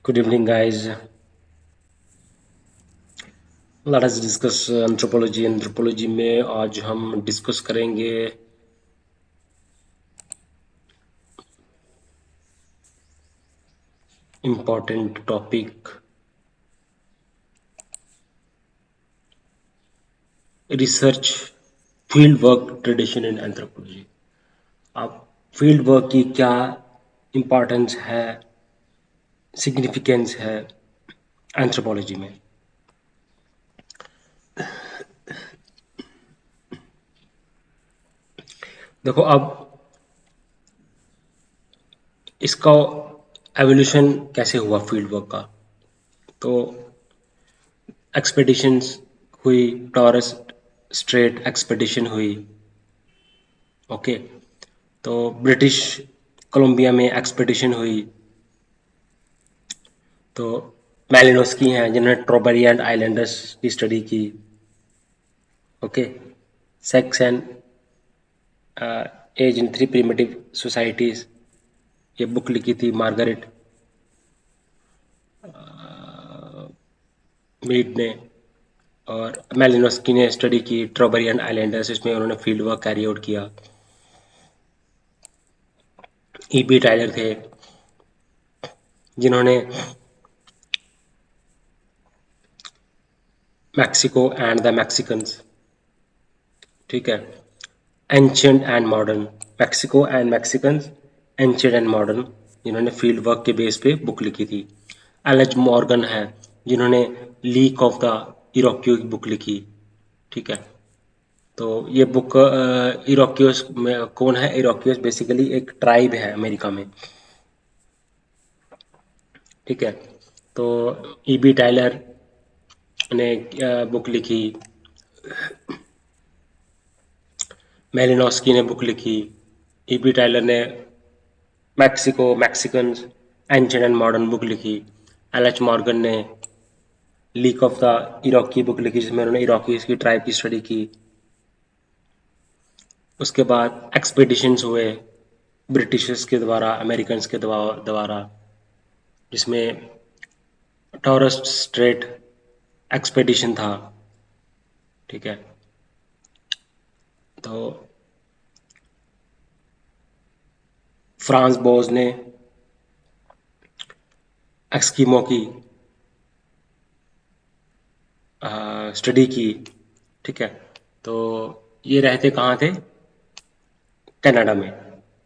Good evening, guys. Let us discuss anthropology. Anthropology में आज हम डिस्कस करेंगे important topic research field work tradition in anthropology. अब field work की क्या इम्पोर्टेंस है, सिग्निफिकेंस है एंथ्रोपोलॉजी में। देखो, अब इसका एवोल्यूशन कैसे हुआ फील्ड वर्क का। तो एक्सपेडिशंस हुई, टॉरस स्ट्रेट एक्सपेडिशन हुई। ओके, तो ब्रिटिश कोलंबिया में एक्सपेडिशन हुई। तो मैलिनोस्की हैं जिन्होंने ट्रोबरियन आइलैंडर्स की स्टडी की। Okay, sex and age in three primitive societies, ये बुक लिखी थी मार्गरेट मीड ने। और मैलिनोस्की ने स्टडी की ट्रोबरियन आइलैंडर्स, इसमें उन्होंने फील्ड वर्क कैरी आउट किया। ईबी टाइलर थे जिन्होंने मैक्सिको एंड द मैक्सिकन्स, ठीक है, ancient and modern, Mexico and Mexicans, ancient and modern, जिन्होंने फील्ड वर्क के बेस पे बुक लिखी थी। एलएच मॉर्गन है जिन्होंने लीक ऑफ द इरोक्यू की बुक लिखी, ठीक है। तो ये बुक इरोक्यूस में कौन है? इरोक्यूस बेसिकली एक ट्राइब है अमेरिका में, ठीक है। तो ईबी टाइलर ने बुक लिखी, मेलिनोस्की ने बुक लिखी, ईबी टाइलर ने Mexico Mexicans ancient and modern book लिखी। एलएच मॉर्गन ने लीक ऑफ द इरोकी बुक लिखी जिसमें उन्होंने इरोकीज की ट्राइब की स्टडी की। उसके बाद एक्सपेडिशंस हुए ब्रिटिशर्स के द्वारा, अमेरिकन्स के द्वारा, जिसमें टॉरस स्ट्रेट एक्सपेडिशन था, ठीक है। तो फ्रांस बोस ने एस्किमो की स्टडी की, ठीक है। तो ये रहते कहाँ थे? कनाडा में,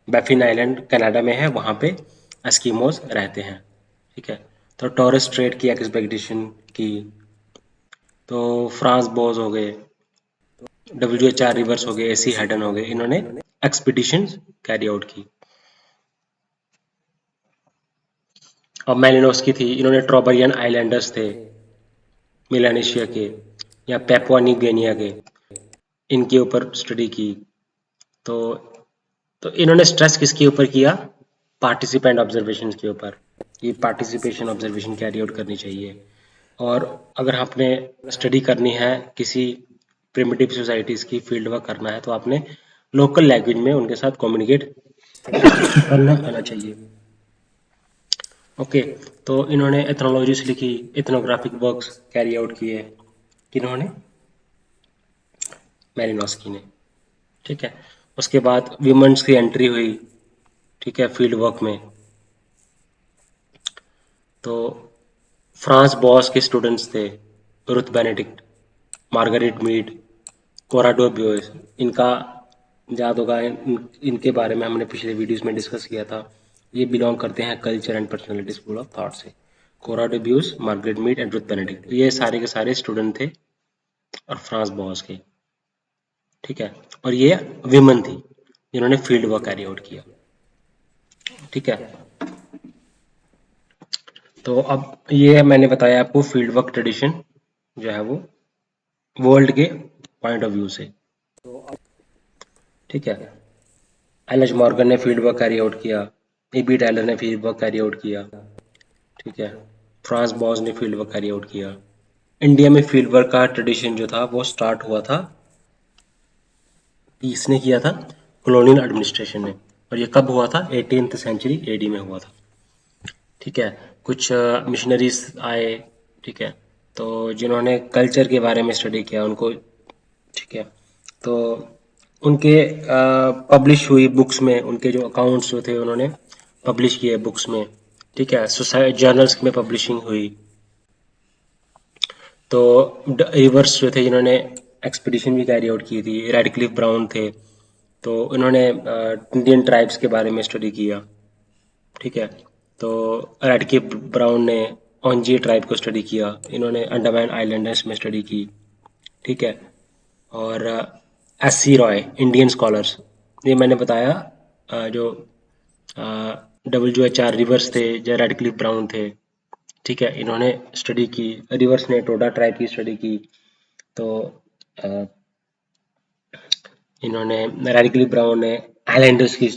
बैफिन आइलैंड कनाडा में है, वहाँ पे एस्किमोस रहते हैं, ठीक है। तो टॉरस स्ट्रेट की एक्सपेडिशन की। तो फ्रांस बोस हो गए, WHR रिवर्स हो गए, एसी हैडन हो गए, इन्होंने एक्सपीडिशन कैरी आउट की। और मेलिनोस्की थी, इन्होंने ट्रोबरियन आइलैंडर्स थे मिलानेशिया के या पेपुआ न्यू गिनिया के, इनके ऊपर स्टडी की। तो इन्होंने स्ट्रेस किसके ऊपर किया? पार्टिसिपेंट ऑब्जर्वेशन के ऊपर। ये पार्टिसिपेशन ऑब्जर्वेशन कैरी आउट करनी चाहिए। और अगर आपने स्टडी करनी है किसी प्रिमिटिव सोसाइटीज़ की, फील्ड वर्क करना है, तो आपने लोकल लैंग्वेज में उनके साथ कम्युनिकेट करना आना चाहिए। ओके, तो इन्होंने एथनोलॉजीज लिखी, इथनोग्राफिक वर्क्स कैरी आउट किए, किन्होंने? मैलिनोस्की ने, ठीक है। उसके बाद विमेंस की एंट्री हुई, ठीक है, फील्ड वर्क में। तो फ्रांस बॉस के स्टूडेंट्स थे Ruth Benedict, Margaret Mead, Cora Du Bois. इनका याद होगा, इनके बारे में हमने पिछले वीडियोस में डिस्कस किया था। ये बिलोंग करते हैं culture and personality school of thought से। Cora Du Bois, Margaret Mead and Ruth Benedict, ये सारे के सारे स्टूडेंट थे और फ्रांस बॉस के, ठीक है। और ये विमेन थी जिन्होंने फील्ड वर्क कैरी आउट किया, ठीक है। तो अब ये मैंने बताया आपको फील्ड वर्क ट्रेडिशन जो है वो वर्ल्ड के पॉइंट ऑफ व्यू से, ठीक है। एलएच मॉर्गन ने फील्ड वर्क कैरी आउट किया, एबी टायलर ने फील्ड वर्क कैरी आउट किया, ठीक है। फ्रांस बॉस ने फील्ड वर्क कैरी आउट किया। इंडिया में फील्ड वर्क का ट्रेडिशन जो था वो स्टार्ट हुआ था, किसने किया था? कॉलोनियल एडमिनिस्ट्रेशन ने। और ये कब हुआ था? 18th सेंचुरी एडी में हुआ था, ठीक है। कुछ मिशनरीज आए, ठीक है, तो जिन्होंने कल्चर के बारे में स्टडी किया उनको, ठीक है, तो उनके पब्लिश हुई बुक्स में, उनके जो अकाउंट्स जो थे उन्होंने पब्लिश किए बुक्स में, ठीक है, सोसाइटी जर्नल्स में पब्लिशिंग हुई। तो रिवर्स जो थे जिन्होंने एक्सपीडिशन भी कैरी आउट की थी, रेडक्लिफ ब्राउन थे, तो इन्होंने इंडियन ट्राइब्स के बारे में स्टडी किया, ठीक है। तो रेडक्लिफ ब्राउन ने ओंजी ट्राइब को स्टडी किया, इन्होंने अंडमान आइलैंडर्स में स्टडी की, ठीक है। और S C Roy, Indian scholars, ये मैंने बताया, जो WHR रिवर्स थे, जो रेडक्लिफ ब्राउन थे, ठीक है, इन्होंने स्टडी की। रिवर्स ने टोडा ट्राइब की स्टडी की, तो अ, इन्होंने रेडक्लिफ ब्राउन ने आइलैंडर्स की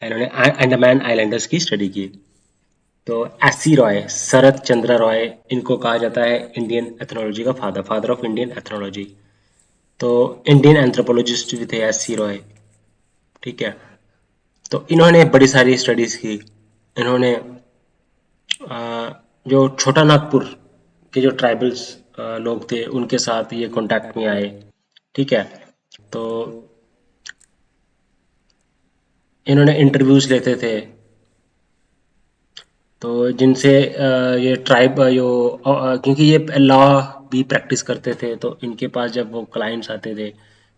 इन्होंने अंडमान आइलैंडर्स की स्टडी की। तो एस सी रॉय, शरत चंद्र रॉय, इनको कहा जाता है इंडियन एथनोलॉजी का father, father of Indian ethnology. तो इंडियन एंथ्रोपोलॉजिस्ट भी थे एस सी रॉय, ठीक है। तो इन्होंने बड़ी सारी स्टडीज की। इन्होंने जो छोटा नागपुर के जो ट्राइबल्स लोग थे उनके साथ ये कांटेक्ट में आए, ठीक है। तो इन्होंने इंटरव्यूज लेते थे, तो जिनसे ये ट्राइब क्योंकि ये लॉ भी प्रैक्टिस करते थे, तो इनके पास जब वो क्लाइंट्स आते थे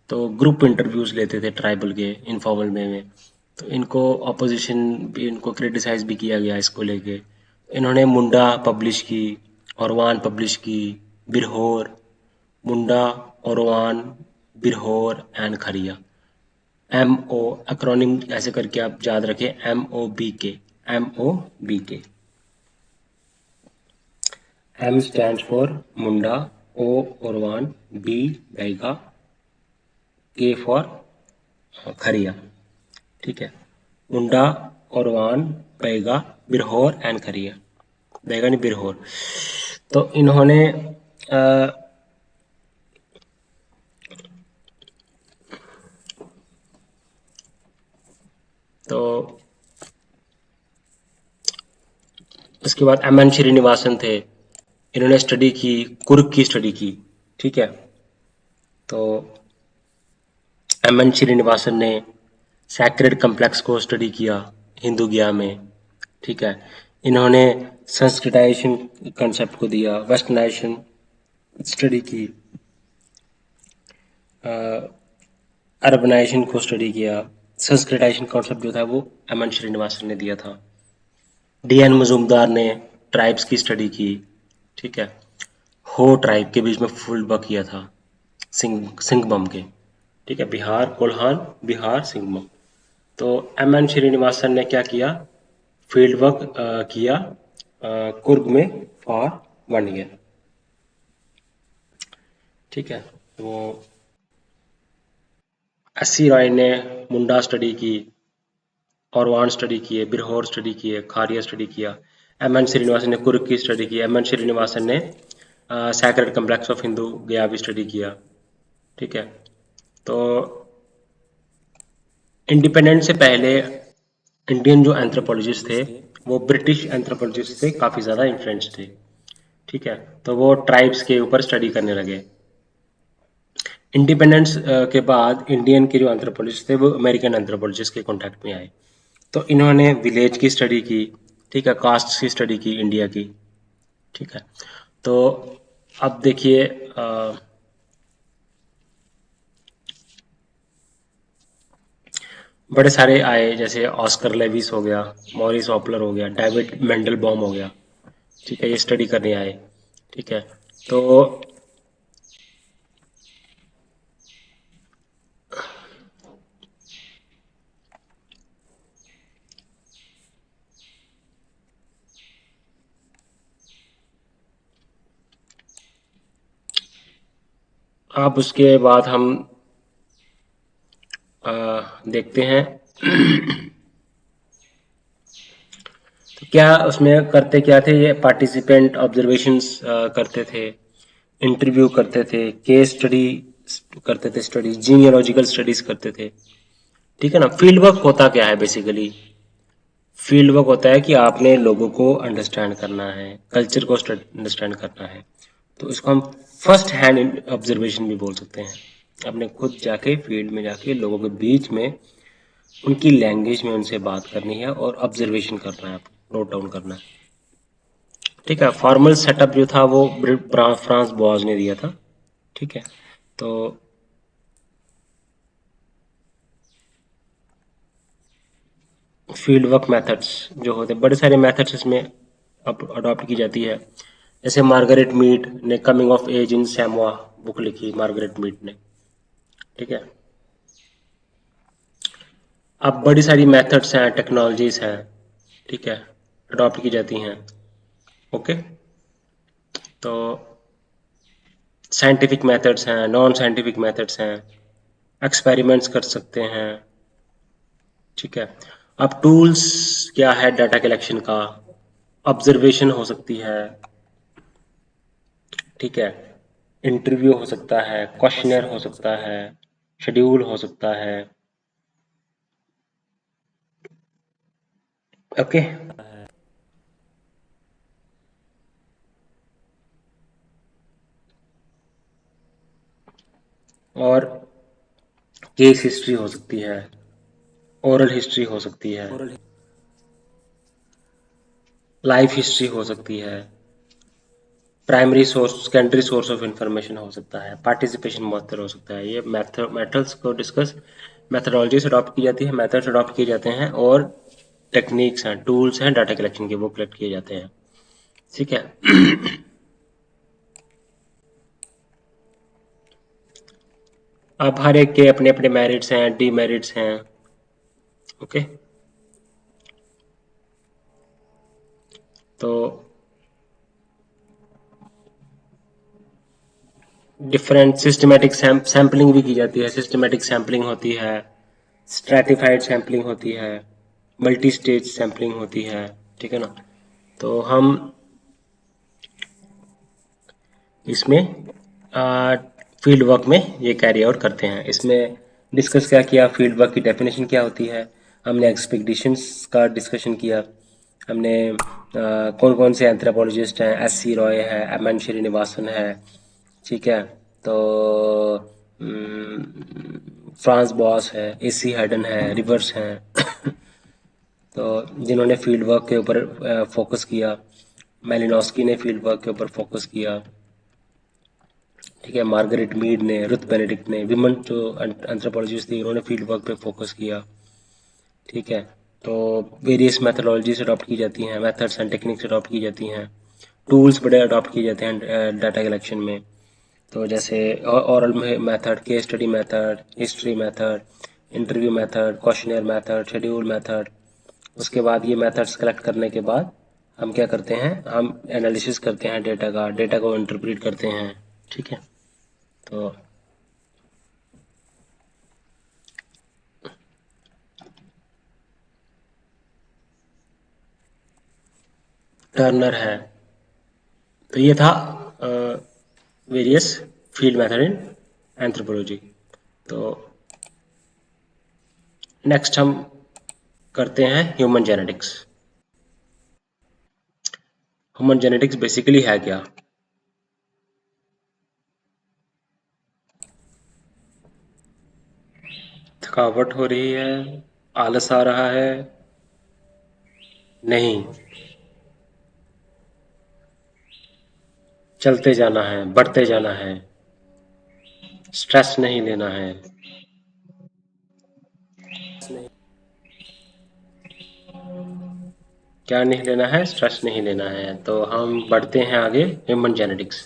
तो ग्रुप इंटरव्यूज लेते थे ट्राइबल के इनफॉर्मल में। तो इनको ऑपोजिशन भी, इनको क्रिटिसाइज भी किया गया इसको लेके। इन्होंने मुंडा पब्लिश की, औरवान पब्लिश की, बिरहोर, मुंडा, औरवान, Birhor and Kharia. MO acronym ऐसे करके आप याद रखें, MOBK, MOBK। M stands for Munda, O औरवान, B Baiga, K for खरिया, ठीक है। मुंडा, औरवान, बैगा, बिरहोर एंड खरिया। बैगा नहीं, बिरहोर। तो इन्होंने तो उसके बाद MN श्रीनिवासन थे, इन्होंने स्टडी की, कुर्ग की स्टडी की, ठीक है। तो MN श्रीनिवासन ने सैक्रेड कम्प्लेक्स को स्टडी किया हिंदू गया में, ठीक है। इन्होंने संस्कृताइजेशन कंसेप्ट को दिया, वेस्टर्नाइजेशन स्टडी की, अर्बनाइजेशन को स्टडी किया। संस्कृताइजेशन कॉन्सेप्ट जो था वो MN श्रीनिवासन ने दिया था। DN मजूमदार ने ट्राइब्स की स्टडी की, ठीक है। हो ट्राइब के बीच में फील्ड वर्क किया था, सिंगबम के, ठीक है, बिहार कोल्हान, बिहार सिंगबम। तो MN श्रीनिवासन ने क्या किया, फील्ड वर्क किया कुर्ग में फॉर 1 ईयर, ठीक है। तो एस.सी. रॉय ने मुंडा स्टडी की, औरवान स्टडी किए, बिरहोर स्टडी किए, खारिया स्टडी किया। MN श्रीनिवासन ने कुर्ग की स्टडी की। MN श्रीनिवासन ने सैक्रेड कम्प्लेक्स ऑफ हिंदू गया भी स्टडी किया, ठीक है। तो इंडिपेंडेंस से पहले इंडियन जो एंथ्रोपोलॉजिस्ट थे वो ब्रिटिश एंथ्रोपोलॉजिस्ट से काफ़ी ज़्यादा इन्फ्लुएंस थे, ठीक है। तो वो ट्राइब्स के ऊपर स्टडी करने लगे। इंडिपेंडेंस के बाद इंडियन के जो एंथ्रोपोलॉजिस्ट थे वो अमेरिकन एंथ्रोपोलॉजिस्ट के कांटेक्ट में आए। तो इन्होंने विलेज की स्टडी की, ठीक है, कास्ट की स्टडी की इंडिया की, ठीक है। तो अब देखिए बड़े सारे आए, जैसे ऑस्कर लेविस हो गया, मॉरिस ऑपलर हो गया, डेविड मेंडलबॉम हो गया, ठीक है, ये स्टडी करने आए, ठीक है। तो अब उसके बाद हम देखते हैं तो क्या उसमें करते क्या थे ये, पार्टिसिपेंट ऑब्जर्वेशंस करते थे, इंटरव्यू करते थे, केस स्टडी करते थे, स्टडी जीनियोलॉजिकल स्टडीज करते थे, ठीक है ना। फील्ड वर्क होता क्या है बेसिकली, फील्ड वर्क होता है कि आपने लोगों को अंडरस्टैंड करना है, कल्चर को अंडरस्टैंड करना है, तो इसको हम फर्स्ट हैंड ऑब्जर्वेशन भी बोल सकते हैं। आपने खुद जाके फील्ड में जाके लोगों के बीच में उनकी लैंग्वेज में उनसे बात करनी है और ऑब्जर्वेशन करना है, आपको नोट डाउन करना है। ठीक है, फॉर्मल सेटअप जो था वो फ्रांस बॉज ने दिया था। ठीक है, तो फील्ड वर्क मेथड्स जो होते हैं, बड़े सारे मेथड्स इसमें अडॉप्ट की जाती है। जैसे मार्गरेट मीड ने coming of age in Samoa book लिखी, मार्गरेट मीड ने। ठीक है, अब बड़ी सारी मेथड्स हैं, टेक्नोलॉजीज हैं, ठीक है, अडॉप्ट की जाती हैं। ओके, तो साइंटिफिक मेथड्स हैं, नॉन साइंटिफिक मेथड्स हैं, एक्सपेरिमेंट्स कर सकते हैं। ठीक है, अब टूल्स क्या है डाटा कलेक्शन का, ऑब्जर्वेशन हो सकती है। ठीक है, इंटरव्यू हो सकता है, क्वेश्चनर हो सकता है, शेड्यूल हो सकता है। ओके, और केस हिस्ट्री हो सकती है, ओरल हिस्ट्री हो सकती है, लाइफ हिस्ट्री हो सकती है, primary source secondary source of information हो सकता है, पार्टिसिपेशन मेथड हो सकता है। ये मेथड्स को डिस्कस, मेथडोलॉजीज अडॉप्ट की जाती है, मेथड्स अडॉप्ट किए जाते हैं, और टेक्निक्स हैं, टूल्स हैं डाटा कलेक्शन के, वो कलेक्ट किए जाते हैं। ठीक है, अब हर एक के अपने अपने मेरिट्स हैं, डीमेरिट्स हैं। ओके, तो डिफरेंट सिस्टमेटिक सैम्पलिंग भी की जाती है, सिस्टमेटिक सैम्पलिंग होती है, स्ट्रैटिफाइड सैम्पलिंग होती है, मल्टी स्टेज सैम्पलिंग होती है। ठीक है ना, तो हम इसमें फील्ड वर्क में ये कैरी आउट करते हैं। इसमें डिस्कस क्या किया, फील्ड वर्क की डेफिनेशन क्या होती है, हमने एक्सपेक्टेशंस का डिस्कशन किया, हमने कौन कौन से एंथ्रोपोलॉजिस्ट हैं, एस सी रॉय है, एम एन श्रीनिवासन है। ठीक है, तो फ्रांस बॉस है, ए सी हैडन है, रिवर्स हैं तो जिन्होंने फील्ड वर्क के ऊपर फोकस किया, मेलिनोस्की ने फील्ड वर्क के ऊपर फोकस किया। ठीक है, मार्गरेट मीड ने, रुथ बेनेडिक्ट ने, विमन जो एंथ्रोपोलॉजिस्ट थी उन्होंने फील्ड वर्क पे फोकस किया। ठीक है, तो वेरियस मेथडोलॉजीज अडॉप्ट की जाती हैं, मेथड्स एंड टेक्निक्स अडॉप्ट की जाती हैं, टूल्स बड़े अडॉप्ट किए जाते हैं डाटा कलेक्शन में। तो जैसे oral method, case study method, history method, interview method, questionnaire method, schedule method. उसके बाद ये मेथड्स कलेक्ट करने के बाद हम क्या करते हैं, हम एनालिसिस करते हैं डेटा का, डेटा को इंटरप्रेट करते हैं। ठीक है, तो टर्नर है। तो ये था various field method in anthropology. तो नेक्स्ट हम करते हैं human genetics. Human genetics basically है क्या? थकावट हो रही है, आलस आ रहा है? नहीं, चलते जाना है, बढ़ते जाना है, स्ट्रेस नहीं लेना है। क्या नहीं लेना है? स्ट्रेस नहीं लेना है। तो हम बढ़ते हैं आगे, ह्यूमन जेनेटिक्स।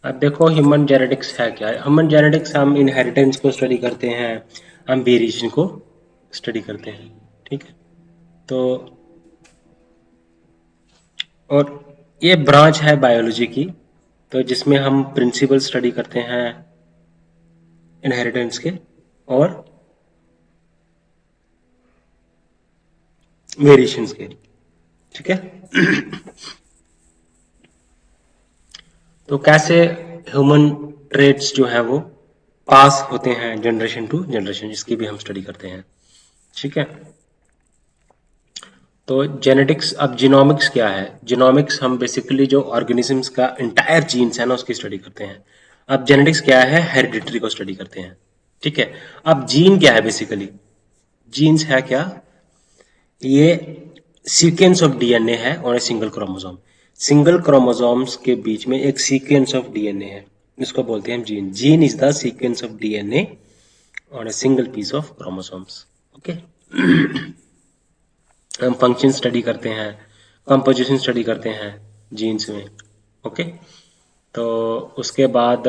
अब देखो ह्यूमन जेनेटिक्स है क्या। ह्यूमन जेनेटिक्स हम इनहेरिटेंस को स्टडी करते हैं, हम वेरिएशन को स्टडी करते हैं। ठीक है, तो और ये ब्रांच है बायोलॉजी की, तो जिसमें हम प्रिंसिपल स्टडी करते हैं इनहेरिटेंस के, और वेरिएशंस के। ठीक है, तो कैसे ह्यूमन ट्रेट्स जो है वो पास होते हैं जनरेशन टू जनरेशन, इसकी भी हम स्टडी करते हैं। ठीक है, तो जेनेटिक्स, अब जीनोमिक्स क्या है? जीनोमिक्स हम बेसिकली जो ऑर्गेनिजम्स का इंटायर जीन्स है ना उसकी स्टडी करते हैं। अब जेनेटिक्स क्या है? हेरिडिटरी को स्टडी करते हैं। ठीक है। अब जीन क्या है? बेसिकली जीन्स है क्या? ये सीक्वेंस ऑफ डीएनए है और सिंगल क्रोमोसोम। सिंगल क्रोमोसोम्स के बीच में एक सीक्वेंस ऑफ डीएनए है, इसको बोलते हैं हम gene. Gene is the sequence of DNA on a single piece of chromosomes. Okay. हम फंक्शन स्टडी करते हैं, कंपोजिशन स्टडी करते हैं जीन्स में। ओके। तो उसके बाद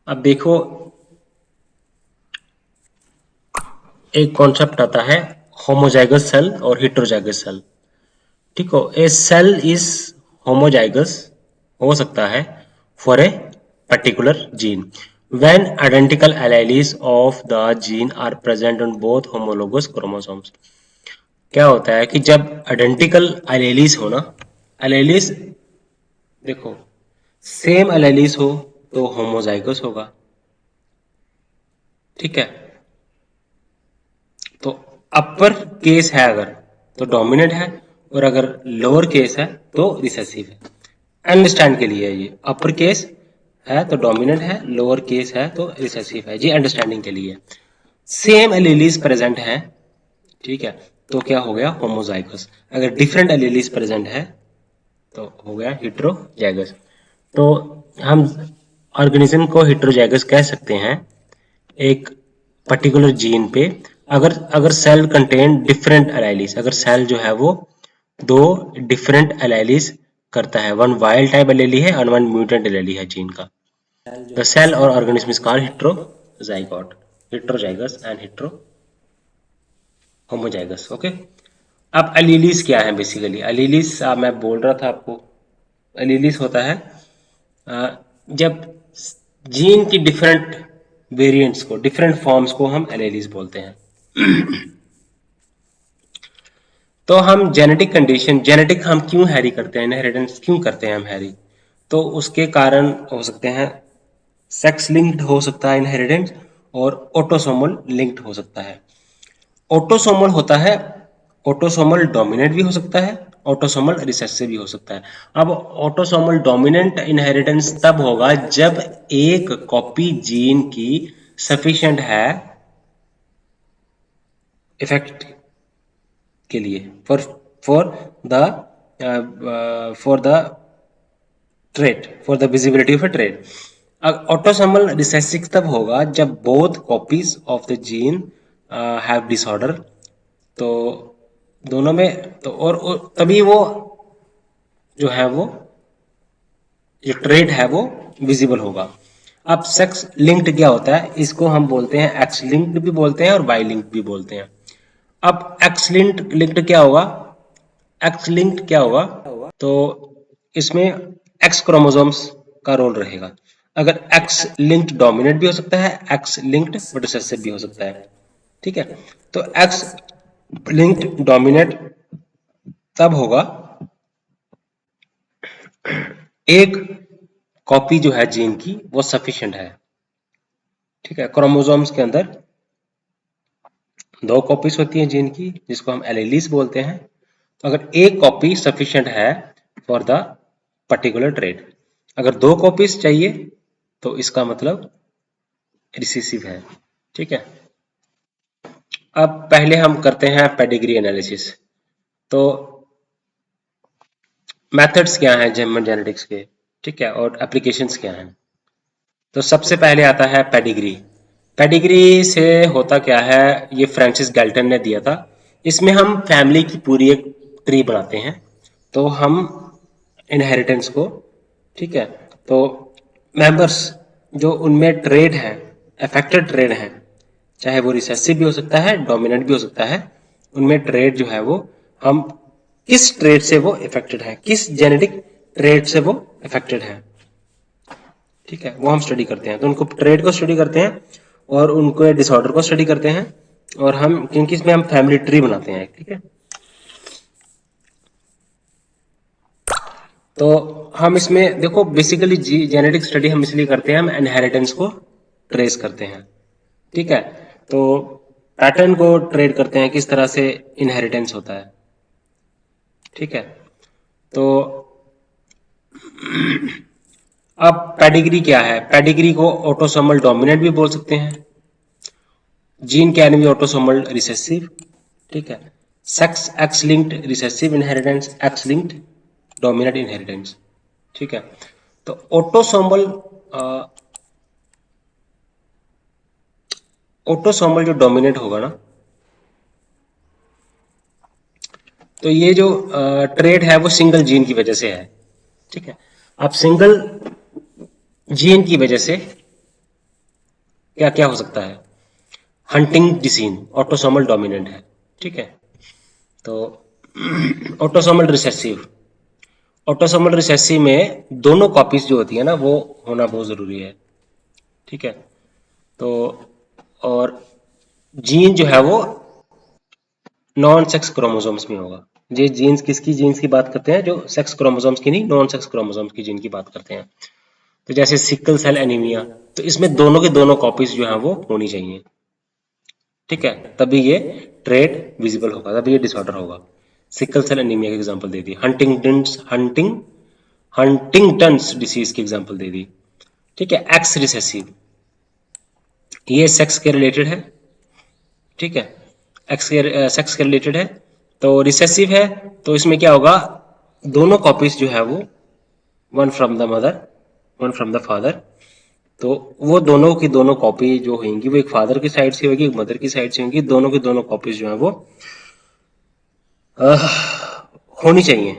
अब देखो, एक कॉन्सेप्ट आता है होमोजाइगस सेल और हेटेरोजाइगस सेल। ठीक हो, ए सेल इज होमोजाइगस हो सकता है for a particular gene when identical alleles of the gene are present on both homologous chromosomes। क्या होता है कि जब आइडेंटिकल एलेलिस हो ना, एलेलिस देखो सेम एलेलिस हो तो होमोजाइगस होगा। ठीक है। तो अपर केस है अगर तो डोमिनेंट है, और अगर लोअर केस है तो रिसेसिव है। अंडरस्टैंड के लिए है ये, अपर केस है तो डोमिनेंट है, लोअर केस है तो रिसेसिव है जी, अंडरस्टैंडिंग के लिए। सेम एलेलिस प्रेजेंट है, ठीक है, तो क्या हो गया? होमोजाइगस। अगर डिफरेंट एलेलिस प्रेजेंट है तो हो गया हेटेरोजाइगस। तो हम ऑर्गेनिज्म को हेटेरोजाइगस कह सकते हैं एक पर्टिकुलर जीन पे, अगर अगर सेल कंटेन डिफरेंट एलाइलिस, अगर सेल जो है वो दो डिफरेंट एलाइलिस करता है, वन वाइल्ड टाइप एलेली है और वन म्यूटेंट एलेली है जीन का। The cell or organism is called heterozygote, heterozygous and hetero homozygous. Okay. अब एलीलिस क्या है? बेसिकली एलीलिस मैं बोल रहा था आपको, एलीलिस होता है जब जीन की डिफरेंट वेरिएंट्स को, डिफरेंट फॉर्म्स को हम एलीलिस बोलते हैं। तो हम जेनेटिक कंडीशन, जेनेटिक हम क्यों हैरी करते हैं, इनहेरिटेंस क्यों करते हैं हम हैरी? तो उसके कारण हो सकते हैं सेक्स लिंक्ड हो सकता है इनहेरिटेंस, और ऑटोसोमल लिंक्ड हो सकता है। ऑटोसोमल होता है, ऑटोसोमल डोमिनेंट भी हो सकता है, ऑटोसोमल रिसेसिव भी हो सकता है। अब ऑटोसोमल डोमिनेंट इनहेरिटेंस तब होगा जब एक कॉपी जीन की सफिशिएंट है इफेक्ट के लिए, for for the for the trait, for the visibility of a trait. Autosomal recessive तब होगा जब both copies of the gene have disorder. तो दोनों में तो और तभी वो जो है वो जो ट्रेट है वो विजिबल होगा। अब सेक्स लिंक्ड क्या होता है? इसको हम बोलते हैं एक्स लिंक्ड भी बोलते हैं और वाई लिंक्ड भी बोलते हैं। अब एक्स लिंक्ड लिंक्ड क्या होगा? एक्स लिंक्ड क्या होगा? तो इसमें एक्स क्रोमोसोम्स का रोल रहेगा। अगर एक्स लिंक्ड डोमिनेंट भी हो सकता है, एक्स लिंक्ड रिसेसिव भी हो सकता है। ठीक है। तो एक्स लिंक्ड डोमिनेंट तब होगा एक कॉपी जो है जीन की वो सफिशिएंट है। ठीक है। क्रोमोसोम्स के अंदर दो कॉपीज होती हैं जीन की जिसको हम एलीलीज बोलते हैं। तो अगर एक कॉपी सफिशिएंट है फॉर द पर्टिकुलर ट्रेट, अगर दो कॉपीज चाहिए तो इसका मतलब रिसेसिव है। ठीक है। अब पहले हम करते हैं पेडिग्री एनालिसिस। तो मेथड्स क्या हैं ह्यूमन जेनेटिक्स के, ठीक है, और एप्लीकेशंस क्या हैं? तो सबसे पहले आता है पेडिग्री। पेडिग्री से होता क्या है, ये फ्रांसिस गैल्टन ने दिया था। इसमें हम फैमिली की पूरी एक ट्री बनाते हैं। तो हम इनहेरिटेंस को, ठीक है, तो मेंबर्स जो उनमें ट्रेड है, अफेक्टेड ट्रेड है, चाहे वो रिसेसिव भी हो सकता है, डोमिनेंट भी हो सकता है, उनमें ट्रेड जो है वो हम किस ट्रेड से वो इफेक्टेड है, किस जेनेटिक ट्रेड से वो इफेक्टेड है, ठीक है, वो हम स्टडी करते हैं। तो उनको ट्रेड को स्टडी करते हैं और उनको डिसऑर्डर को स्टडी करते हैं, और हम क्योंकि इसमें हम फैमिली ट्री बनाते हैं। ठीक है। तो हम इसमें देखो बेसिकली जेनेटिक स्टडी हम इसलिए करते हैं, हम इनहेरिटेंस को ट्रेस करते हैं। ठीक है। तो पैटर्न को ट्रेड करते हैं किस तरह से इनहेरिटेंस होता है। ठीक है। तो अब पेडिग्री क्या है? पेडिग्री को ऑटोसोमल डोमिनेंट भी बोल सकते हैं। Gene can be autosomal recessive. ठीक है। Sex x linked recessive inheritance, x linked dominant inheritance. ठीक है। तो ऑटोसोमल जो डोमिनेंट होगा ना, तो ये जो ट्रेड है वो सिंगल जीन की वजह से है। ठीक है। अब सिंगल जीन की वजह से क्या क्या हो सकता है? हंटिंग डिसीज ऑटोसोमल डोमिनेंट है। ठीक है। तो ऑटोसोमल रिसेसिव, ऑटोसोमल रिसेसिव में दोनों कॉपीज जो होती है ना वो होना बहुत जरूरी है। ठीक है। तो और जीन जो है वो नॉन सेक्स क्रोमोसोम्स में होगा। ये जीन्स किसकी जीन्स की बात करते हैं? जो सेक्स क्रोमोसोम्स की नहीं, नॉन सेक्स क्रोमोसोम्स की जीन की बात करते हैं। तो जैसे सिकल सेल एनीमिया, तो इसमें दोनों के दोनों कॉपीज जो है वो होनी चाहिए। ठीक है। तभी ये ट्रेड विजिबल होगा, तभी ये डिसऑर्डर होगा। सिकल सेल एनीमिया की एग्जांपल दे दी, हंटिंगटन्स डिसीज की एग्जांपल दे दी। ठीक है। एक्स रिसेसिव, ये सेक्स के रिलेटेड है। ठीक है। एक्स के सेक्स के रिलेटेड है। तो रिसेसिव है, तो इसमें क्या होगा? दोनों कॉपीज जो है वो one from the mother, one from the father. तो वो दोनों की दोनों कॉपी जो होंगी वो एक फादर की साइड से होगी, एक मदर की साइड से होंगी। दोनों की दोनों कॉपीज जो है वो होनी चाहिए।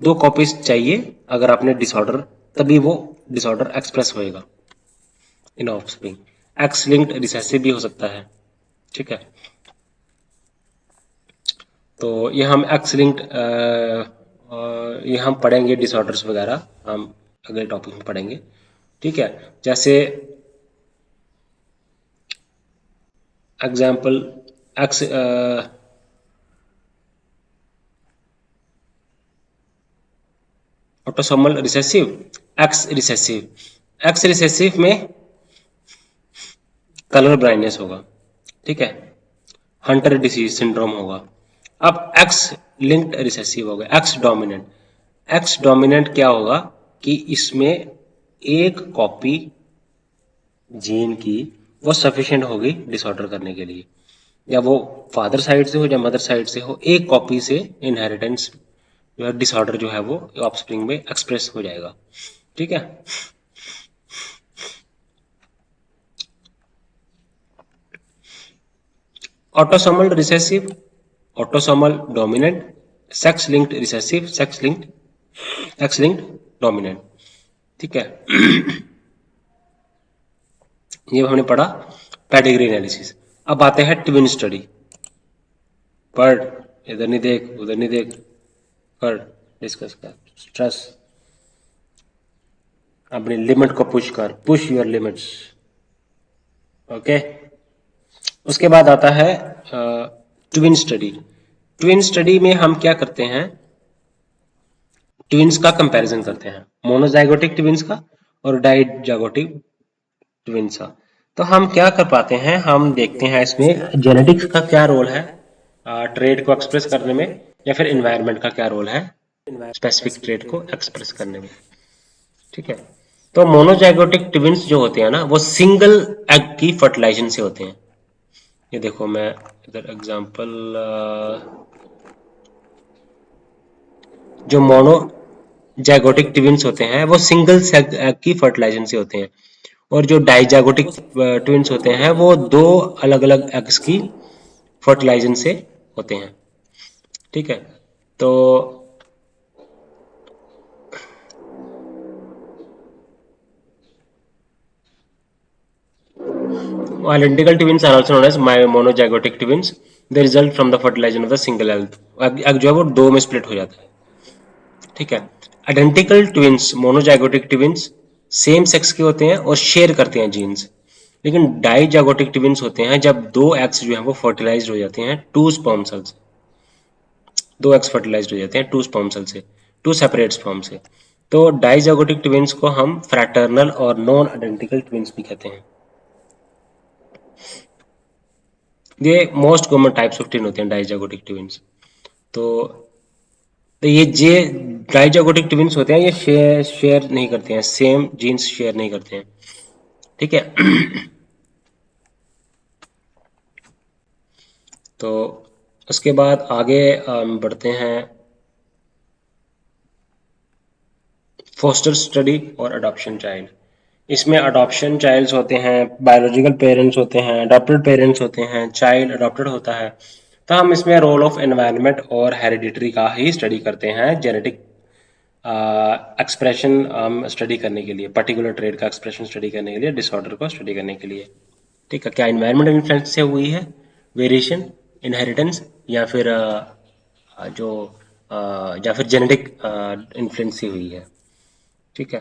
दो कॉपीज चाहिए अगर आपने डिसऑर्डर, तभी वो डिसऑर्डर एक्सप्रेस होएगा इन ऑफस्प्रिंग। एक्स लिंक्ड रिसेसिव भी हो सकता है। ठीक है। तो ये हम एक्स लिंक्ड ये हम पढ़ेंगे डिसऑर्डर्स वगैरह, हम अगले टॉपिक में पढ़ेंगे। ठीक है। जैसे example x autosomal recessive, x recessive. X recessive में कलर ब्लाइंडनेस होगा। ठीक है। हंटर डिसीज सिंड्रोम होगा। अब एक्स लिंक्ड रिसेसिव होगा, एक्स डोमिनेंट। एक्स डोमिनेंट क्या होगा कि इसमें एक कॉपी जीन की वो सफिशिएंट होगी डिसऑर्डर करने के लिए, या वो फादर साइड से हो या मदर साइड से हो, एक कॉपी से इनहेरिटेंस जो है डिसऑर्डर जो है वो ऑफस्प्रिंग में एक्सप्रेस हो जाएगा। ठीक है। Autosomal recessive, autosomal dominant, sex linked recessive, sex linked, x linked dominant. ठीक है। ये हमने पढ़ा पेडिग्री एनालिसिस। अब आते हैं ट्विन स्टडी। पढ़, इधर नहीं देख उधर नहीं देख, पढ़, डिस्कस कर, स्ट्रेस, अपनी लिमिट को पुश कर, पुश योर लिमिट्स। ओके। उसके बाद आता है ट्विन स्टडी। ट्विन स्टडी में हम क्या करते हैं? ट्विन्स का कंपैरिजन करते हैं, मोनोजाइगोटिक ट्विन्स का और डाइजाइगोटिक ट्विन्स का। तो हम क्या कर पाते हैं? हम देखते हैं इसमें जेनेटिक्स का क्या रोल है ट्रेड को एक्सप्रेस करने में, या फिर एनवायरनमेंट का क्या रोल है स्पेसिफिक ट्रेड को एक्सप्रेस करने में। ठीक है। तो मोनोजाइगोटिक ट्विन्स जो होते हैं ना वो सिंगल एग की फर्टिलाइजेशन से होते हैं। ये देखो मैं इधर एग्जांपल, जो मोनो जाइगोटिक ट्विन्स होते हैं वो सिंगल एग की फर्टिलाइजेशन से होते हैं, और जो डाइजाइगोटिक ट्विन्स होते हैं वो दो अलग अलग एग्स की फर्टिलाइजेशन से होते हैं। ठीक है। तो identical twins are also known as monozygotic twins. They result from the fertilization of the single egg. Egg जो है वो दो में स्प्लिट हो जाता है। ठीक है। Identical twins, monozygotic twins same sex के होते हैं और शेयर करते हैं जीन्स। लेकिन डाइजाइगोटिक ट्विन्स होते हैं जब दो एग्स जो है वो फर्टिलाइज्ड हो जाते हैं टू स्पर्म सेल से, दो एग्स फर्टिलाइज्ड हो जाते हैं टू स्पर्म सेल से, टू सेपरेट स्पर्म से। तो डाइजाइगोटिक ट्विन्स को हम फ्रैटर्नल और नॉन आइडेंटिकल ट्विन्स भी कहते हैं। ये most common types of twin होते हैं डाइजागोटिक ट्विन्स। तो ये जे डाइजागोटिक ट्विन्स होते हैं, ये शेयर शेयर नहीं करते हैं, सेम जीन्स शेयर नहीं करते हैं। ठीक है। तो उसके बाद आगे बढ़ते हैं फोस्टर स्टडी और अडॉप्शन चाइल्ड। इसमें अडॉप्शन चाइल्ड्स होते हैं, बायोलॉजिकल पेरेंट्स होते हैं, अडॉप्टेड पेरेंट्स होते हैं, चाइल्ड अडॉप्टेड होता है। तो हम इसमें रोल ऑफ एनवायरनमेंट और हेरिडिटरी का ही स्टडी करते हैं, जेनेटिक एक्सप्रेशन स्टडी करने के लिए, पर्टिकुलर ट्रेड का एक्सप्रेशन स्टडी करने के लिए, डिसऑर्डर को स्टडी करने के लिए। ठीक है, क्या इन्वायरमेंटल इन्फ्लुएंस से हुई है वेरिएशन, इनहेरिटेंस, या फिर जो या फिर जेनेटिक इन्फ्लुएंस से हुई है। ठीक है,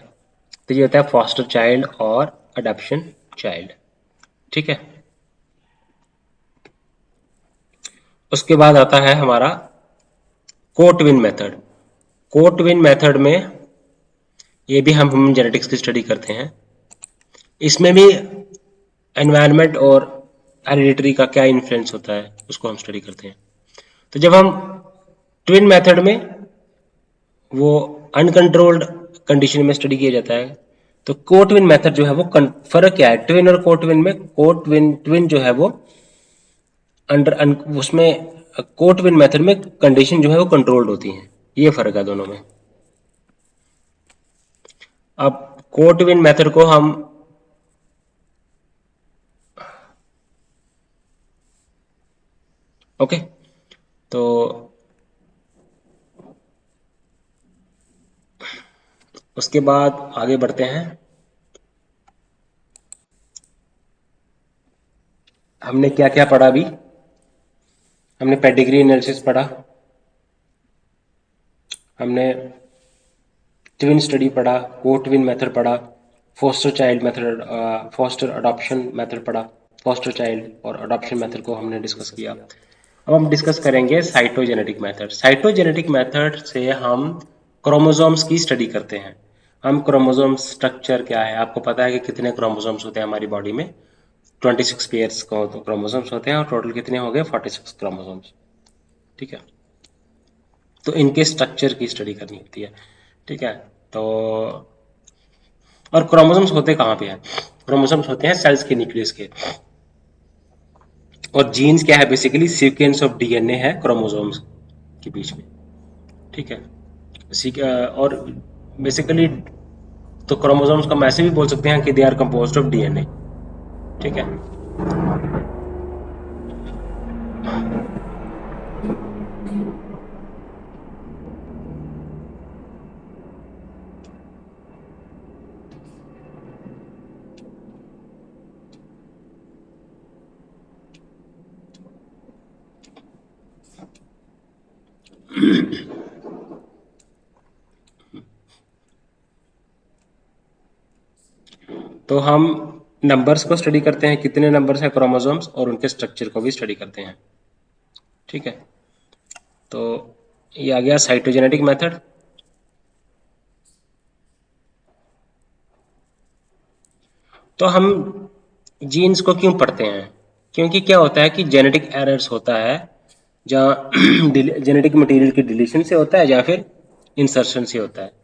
तो ये होता है फॉस्टर चाइल्ड और अडॉप्शन चाइल्ड। ठीक है, उसके बाद आता है हमारा कोट्विन मेथड। कोट्विन मेथड में ये भी हम जेनेटिक्स की स्टडी करते हैं। इसमें भी एनवायरनमेंट और हेरिडिटरी का क्या इन्फ्लुएंस होता है उसको हम स्टडी करते हैं। तो जब हम ट्विन मेथड में वो अनकंट्रोल्ड कंडीशन में स्टडी किया जाता है, तो कोट्विन मेथड जो है वो फर्क क्या है ट्विन और कोट्विन में? कोट्विन ट्विन जो है वो उसमें कोट्विन मेथड में कंडीशन जो है वो कंट्रोल्ड होती है, ये फर्क है दोनों में। अब कोट्विन मेथड को हम ओके, तो उसके बाद आगे बढ़ते हैं। हमने क्या क्या पढ़ा अभी? हमने पेडिग्री एनालिसिस पढ़ा, हमने ट्विन स्टडी पढ़ा, कोट्विन मेथड पढ़ा, foster child method, foster adoption method पढ़ा, फोस्टर चाइल्ड और अडॉप्शन मेथड को हमने डिस्कस किया। अब हम डिस्कस करेंगे साइटोजेनेटिक मेथड। साइटोजेनेटिक मेथड से हम क्रोमोसोम्स की स्टडी करते हैं। हम क्रोमोसोम स्ट्रक्चर क्या है, आपको पता है कि कितने क्रोमोसोम्स होते हैं हमारी बॉडी में? 26 पेयर्स क्रोमोसोम्स होते हैं और टोटल कितने हो गए? 46 क्रोमोसोम्स। ठीक है, तो इनके स्ट्रक्चर की स्टडी करनी होती है। ठीक है, तो और क्रोमोसोम्स होते कहाँ पे हैं? क्रोमोसोम्स होते हैं सेल्स के न्यूक्लियस के। और जीन्स क्या है? बेसिकली सीक्वेंस ऑफ डीएनए है क्रोमोसोम्स के बीच में। ठीक है, और बेसिकली तो क्रोमोसोम्स को हम ऐसे भी बोल सकते हैं कि they are composed of DNA. ठीक है, तो हम नंबर्स को स्टडी करते हैं, कितने नंबर्स है क्रोमोसोम्स, और उनके स्ट्रक्चर को भी स्टडी करते हैं। ठीक है, तो ये आ गया साइटोजेनेटिक मेथड। तो हम जीन्स को क्यों पढ़ते हैं? क्योंकि क्या होता है कि जेनेटिक एरर्स होता है, जहाँ जेनेटिक मटेरियल की डिलीशन से होता है या फिर इंसर्शन से होता है,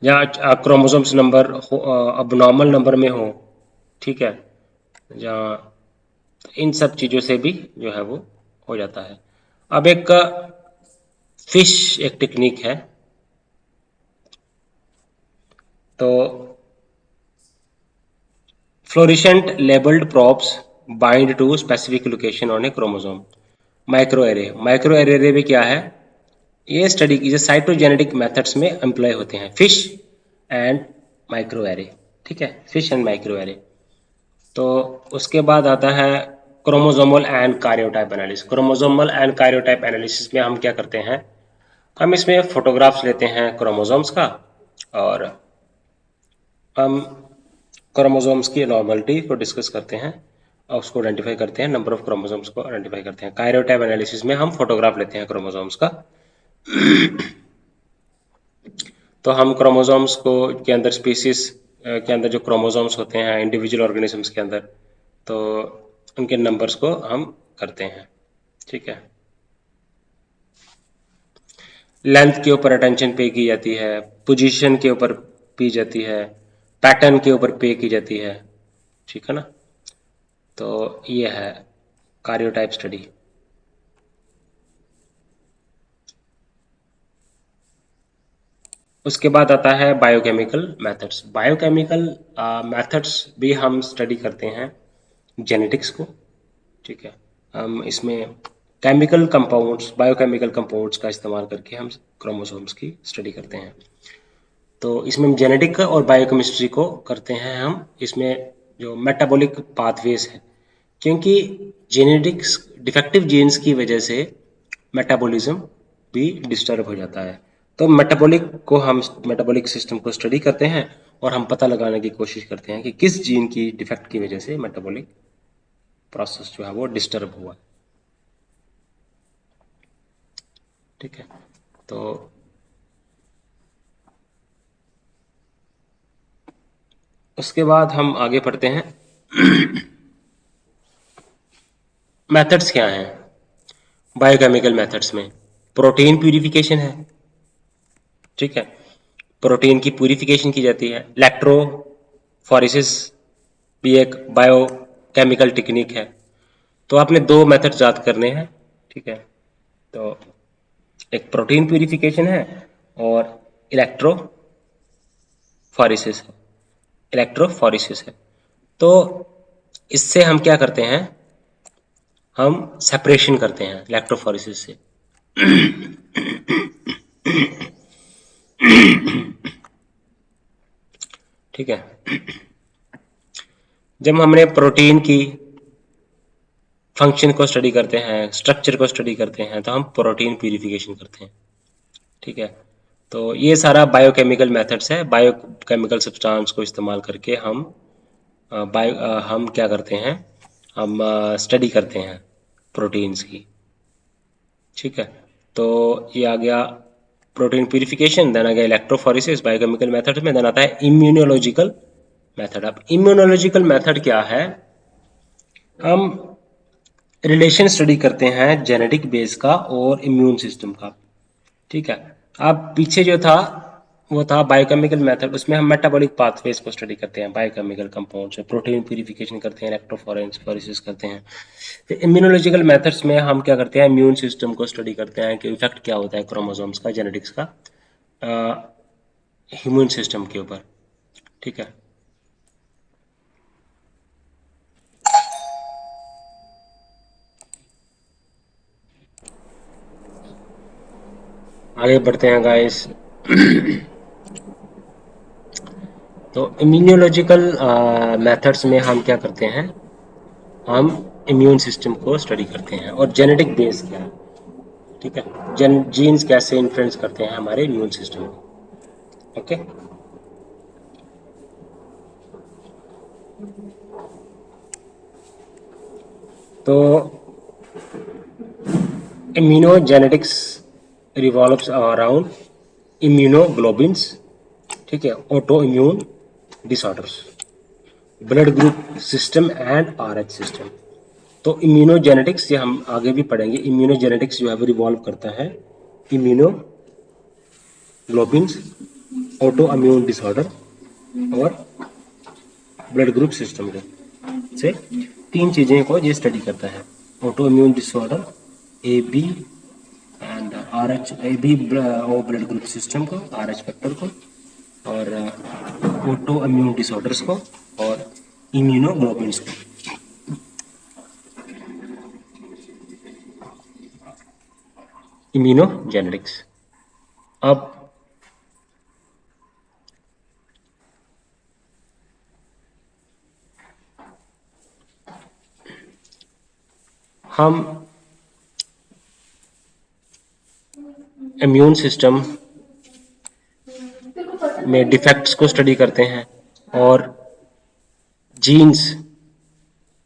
जहाँ क्रोमोसोम्स नंबर अब नॉर्मल नंबर में हो। ठीक है, जहाँ इन सब चीज़ों से भी जो है वो हो जाता है। अब एक फिश एक टेक्निक है, तो fluorescent labelled probes bind to specific location on a chromosome. Micro array भी क्या है? ये स्टडी की साइटोजेनेटिक मेथड्स में एम्प्लॉय होते हैं, फिश एंड माइक्रो एरे। ठीक है, फिश एंड माइक्रो एरे। तो उसके बाद आता है chromosomal and कार्योटाइप analysis. Chromosomal and कार्योटाइप analysis में हम क्या करते हैं? हम इसमें फोटोग्राफ्स लेते हैं क्रोमोसोम्स का, और हम क्रोमोसोम्स की नॉर्मलिटी को डिस्कस करते हैं और उसको आइडेंटिफाई करते हैं, नंबर ऑफ क्रोमोसोम्स को आइडेंटिफाई करते हैं। कार्योटाइप एनालिसिस में हम फोटोग्राफ लेते हैं क्रोमोसोम्स का, तो हम क्रोमोसोम्स को के अंदर स्पीसीज के अंदर जो क्रोमोसोम्स होते हैं इंडिविजुअल ऑर्गेनिजम्स के अंदर, तो उनके नंबर्स को हम करते हैं। ठीक है, लेंथ के ऊपर अटेंशन पे की जाती है, पोजीशन के ऊपर पी जाती है, पैटर्न के ऊपर पे की जाती है। ठीक है ना, तो ये है कार्योटाइप स्टडी। उसके बाद आता है बायोकेमिकल मेथड्स। बायोकेमिकल मेथड्स भी हम स्टडी करते हैं जेनेटिक्स को। ठीक है, हम इसमें केमिकल कंपाउंड्स, बायोकेमिकल कंपाउंड्स का इस्तेमाल करके हम क्रोमोसोम्स की स्टडी करते हैं। तो इसमें हम जेनेटिक और बायोकेमिस्ट्री को करते हैं हम इसमें, जो मेटाबॉलिक पाथवेज है, क्योंकि जेनेटिक्स डिफेक्टिव जीन्स की वजह से मेटाबॉलिज्म भी डिस्टर्ब हो जाता है। तो मेटाबॉलिक सिस्टम को स्टडी करते हैं और हम पता लगाने की कोशिश करते हैं कि किस जीन की डिफेक्ट की वजह से मेटाबॉलिक प्रोसेस जो है वो डिस्टर्ब हुआ। ठीक है, तो उसके बाद हम आगे पढ़ते हैं। मेथड्स क्या हैं बायोकेमिकल मेथड्स में? प्रोटीन प्यूरिफिकेशन है। ठीक है, प्रोटीन की प्यूरिफिकेशन की जाती है। इलेक्ट्रोफोरेसिस भी एक बायोकेमिकल टेक्निक है। तो आपने दो मेथड याद करने हैं। ठीक है, तो एक प्रोटीन प्यूरिफिकेशन है और इलेक्ट्रोफोरेसिस है। इलेक्ट्रोफोरेसिस है, तो इससे हम क्या करते हैं, हम सेपरेशन करते हैं इलेक्ट्रोफोरेसिस से। ठीक है, जब हमने प्रोटीन की फंक्शन को स्टडी करते हैं, स्ट्रक्चर को स्टडी करते हैं, तो हम प्रोटीन प्यूरिफिकेशन करते हैं। ठीक है, तो ये सारा बायोकेमिकल मेथड्स है। बायोकेमिकल सब्सटेंस को इस्तेमाल करके हम क्या करते हैं, हम स्टडी करते हैं प्रोटीन्स की। ठीक है, तो ये आ गया प्रोटीन प्यूरिफिकेशन, देन आ गया इलेक्ट्रोफोरेसिस बायोकेमिकल मेथड में, देन आता है इम्यूनोलॉजिकल मेथड। अब इम्यूनोलॉजिकल मेथड क्या है? हम रिलेशन स्टडी करते हैं जेनेटिक बेस का और इम्यून सिस्टम का। ठीक है, अब पीछे जो था वो था बायोकेमिकल मेथड, उसमें हम मेटाबॉलिक पाथवेज को स्टडी करते हैं, बायोकेमिकल कंपाउंड्स में प्रोटीन प्यूरिफिकेशन करते हैं, इलेक्ट्रोफोरेसिस करते हैं। फिर इम्यूनोलॉजिकल मेथड्स में हम क्या करते हैं, इम्यून सिस्टम को स्टडी करते हैं कि इफेक्ट क्या होता है क्रोमोसोम्स का, जेनेटिक्स का ह्यूमन सिस्टम के ऊपर। ठीक है, आगे बढ़ते हैं गाइस। तो इम्यूनोलॉजिकल मेथड्स में हम क्या करते हैं, हम इम्यून सिस्टम को स्टडी करते हैं और जेनेटिक बेस क्या है। ठीक है, जीन्स कैसे इन्फ्लुएंस करते हैं हमारे इम्यून सिस्टम को। ओके, तो इम्यूनोजेनेटिक्स रिवॉल्व्स अराउंड इम्यूनोग्लोबिन्स। ठीक है, auto immune disorders, blood group system and RH system. तो इम्यूनोजेनेटिक्स, ये हम आगे भी पढ़ेंगे, इम्यूनोजेनेटिक्स जो है वो रिवॉल्व करता है इम्यूनोग्लोबिन्स, ऑटो इम्यून डिसऑर्डर और ब्लड ग्रुप सिस्टम को, से तीन चीज़ें को ये स्टडी करता है। Auto immune disorder, A B and R H, A B O blood group system को, आर एच फैक्टर को, और ऑटो इम्यून डिसऑर्डर्स को और इम्यूनोग्लोबिन्स को। इम्यूनोजेनेटिक्स। अब हम इम्यून सिस्टम में डिफेक्ट्स को स्टडी करते हैं और जीन्स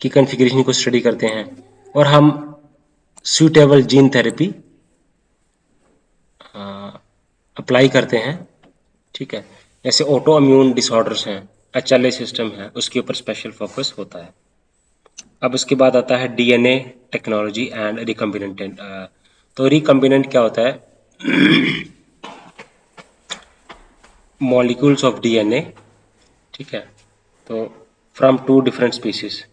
की कॉन्फ़िगरेशन को स्टडी करते हैं और हम सूटेबल जीन थेरेपी अप्लाई करते हैं। ठीक है, जैसे ऑटो इम्यून डिसऑर्डर्स हैं, HLA सिस्टम है उसके ऊपर स्पेशल फोकस होता है। अब उसके बाद आता है DNA टेक्नोलॉजी एंड रिकम्बिनेंट। तो रिकम्बिनेंट क्या होता है? मॉलिक्यूल्स ऑफ DNA, ठीक है, तो फ्रॉम टू डिफरेंट स्पीसीज।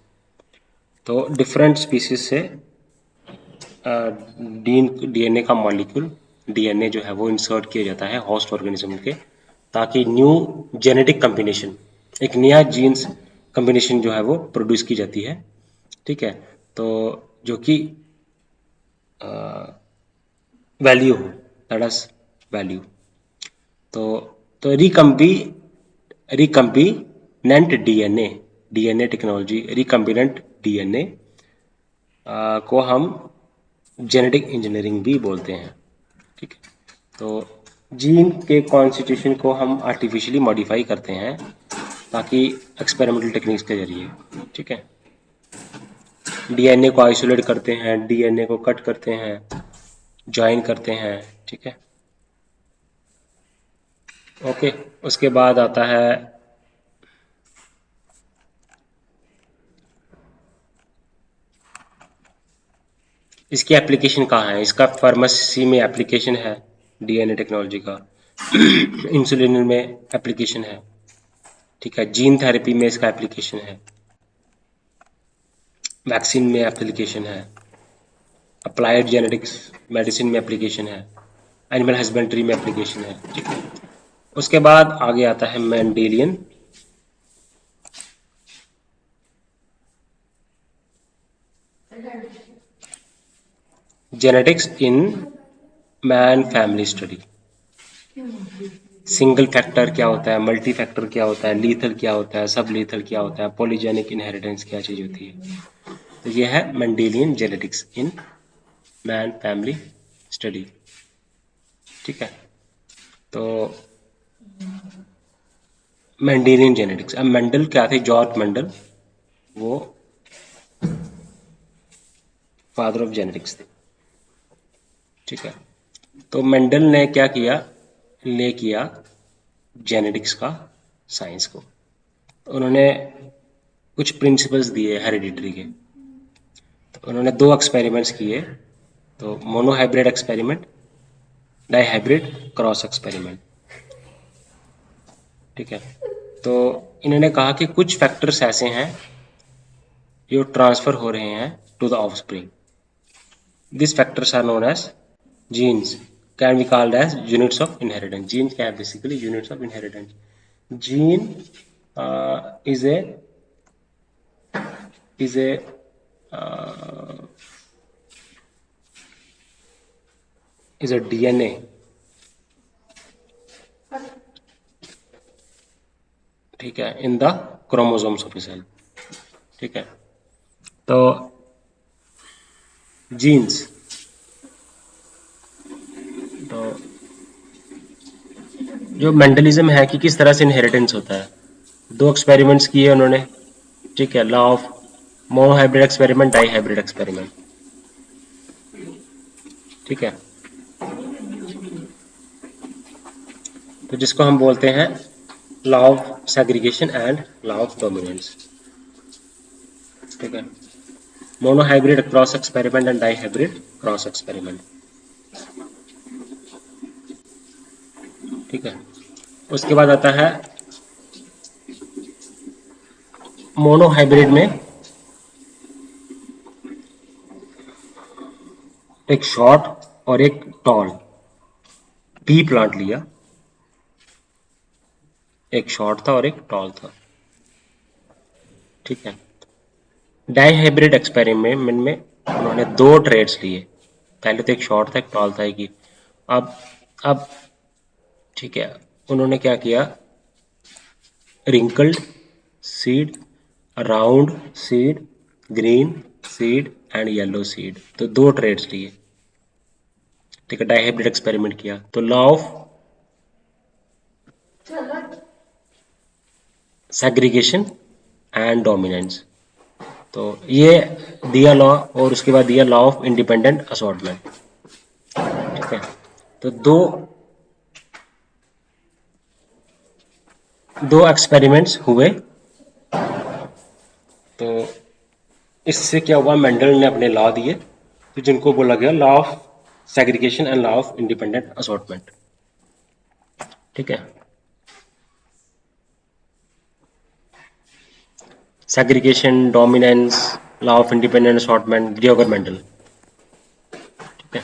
तो डिफरेंट स्पीसीज से DNA का मॉलिक्यूल, DNA जो है वो इंसर्ट किया जाता है होस्ट ऑर्गेनिज्म के, ताकि न्यू जेनेटिक कम्बिनेशन, एक नया जीन्स कम्बिनेशन जो है वो प्रोड्यूस की जाती है, ठीक है, तो जो कि वैल्यू हो, दैट इज वैल्यू। तो recombinant DNA technology, recombinant DNA को हम जेनेटिक इंजीनियरिंग भी बोलते हैं, ठीक है। तो जीन के कॉन्स्टिट्यूशन को हम आर्टिफिशियली मॉडिफाई करते हैं ताकि एक्सपेरिमेंटल टेक्निक्स के जरिए, ठीक है, डीएनए को आइसोलेट करते हैं, डीएनए को कट करते हैं, ज्वाइन करते हैं, ठीक है, ओके। उसके बाद आता है इसकी एप्लीकेशन कहाँ है। इसका फार्मेसी में एप्लीकेशन है डीएनए टेक्नोलॉजी का, इंसुलिन में एप्लीकेशन है, ठीक है, जीन थेरेपी में इसका एप्लीकेशन है, वैक्सीन में एप्लीकेशन है, अप्लाइड जेनेटिक्स मेडिसिन में एप्लीकेशन है, एनिमल हस्बेंड्री में एप्लीकेशन है, ठीक है। उसके बाद आगे आता है Mendelian genetics in man family study. Single factor क्या होता है, मल्टी फैक्टर क्या होता है, लीथल क्या होता है, सब लीथल क्या होता है, पॉलीजेनिक इनहेरिटेंस क्या चीज होती है। तो ये है Mendelian genetics in man family study, ठीक है। तो मेंडेलियन जेनेटिक्स, अब मेंडल क्या थे, जॉर्ज मेंडल, वो फादर ऑफ जेनेटिक्स थे, ठीक है। तो मेंडल ने क्या किया, ले किया जेनेटिक्स का साइंस को। तो उन्होंने कुछ प्रिंसिपल्स दिए हेरिडिटरी के। तो उन्होंने दो एक्सपेरिमेंट्स किए, तो monohybrid experiment, dihybrid cross experiment, ठीक है। तो इन्होंने कहा कि कुछ फैक्टर्स ऐसे हैं जो ट्रांसफर हो रहे हैं to the offspring. This factors are known as genes, can be called as units of inheritance. Genes क्या है, basically units of inheritance. Gene is a uh, is a DNA, ठीक है, in the chromosomes of a cell, ठीक है। तो jeans, तो जो mentalism है कि किस तरह से इनहेरिटेंस होता है, दो एक्सपेरिमेंट्स किए उन्होंने, ठीक है, law of monohybrid experiment, dihybrid experiment, ठीक है। तो जिसको हम बोलते हैं law of segregation and law of dominance, ठीक है, monohybrid cross experiment and dihybrid cross experiment, ठीक है। उसके बाद आता है मोनोहाइब्रिड में एक शॉर्ट और एक टॉल पी प्लांट लिया, एक शॉर्ट था और एक टॉल था, ठीक है। डाईहाइब्रिड एक्सपेरिमेंट में उन्होंने दो ट्रेड्स लिए, पहले तो एक शॉर्ट था एक टॉल था, एक ही। अब ठीक है, उन्होंने क्या किया, wrinkled seed, round seed, green seed and yellow seed, तो दो ट्रेड्स लिए, ठीक है, डाईहाइब्रिड एक्सपेरिमेंट किया। तो law of segregation and dominance, तो ये दिया लॉ, और उसके बाद दिया लॉ ऑफ इंडिपेंडेंट असॉर्टमेंट, ठीक है। तो दो दो एक्सपेरिमेंट्स हुए, तो इससे क्या हुआ, मेंडल ने अपने लॉ दिए, तो जिनको बोला गया law of segregation and law of independent assortment. ठीक है, segregation, dominance, law of independent assortment, Grigor Mendel. ठीक है,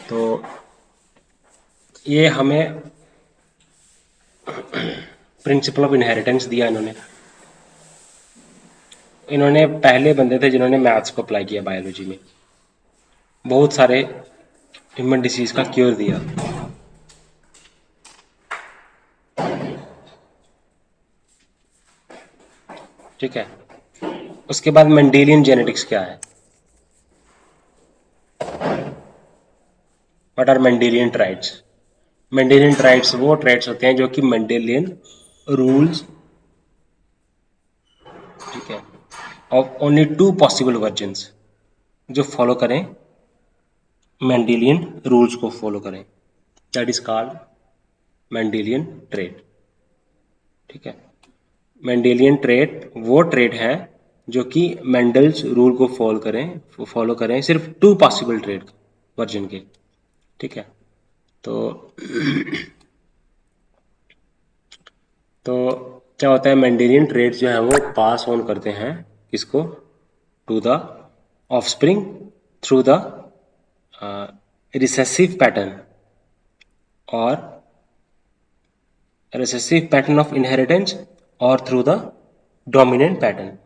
तो ये हमें प्रिंसिपल ऑफ इनहेरिटेंस दिया इन्होंने। इन्होंने पहले बंदे थे जिन्होंने मैथ्स को अप्लाई किया बायोलॉजी में, बहुत सारे ह्यूमन डिसीज का क्योर दिया। ठीक है, उसके बाद मेंडेलियन जेनेटिक्स क्या है, what are Mendelian traits. Mendelian traits वो ट्राइट्स होते हैं जो कि मेंडेलियन रूल्स, ठीक है, of only two possible versions, जो फॉलो करें मेंडेलियन रूल्स को फॉलो करें, that is called Mendelian trait. ठीक है, मेंडेलियन ट्रेट वो ट्रेट है जो कि मेंडल्स रूल को फॉलो करें सिर्फ टू पॉसिबल ट्रेट वर्जन के। ठीक है, तो तो क्या होता है, मेंडेलियन ट्रेट्स जो है वो पास ऑन करते हैं किसको, to the offspring through the recessive pattern और रिसेसिव पैटर्न ऑफ इनहेरिटेंस और थ्रू द डोमिनेंट पैटर्न।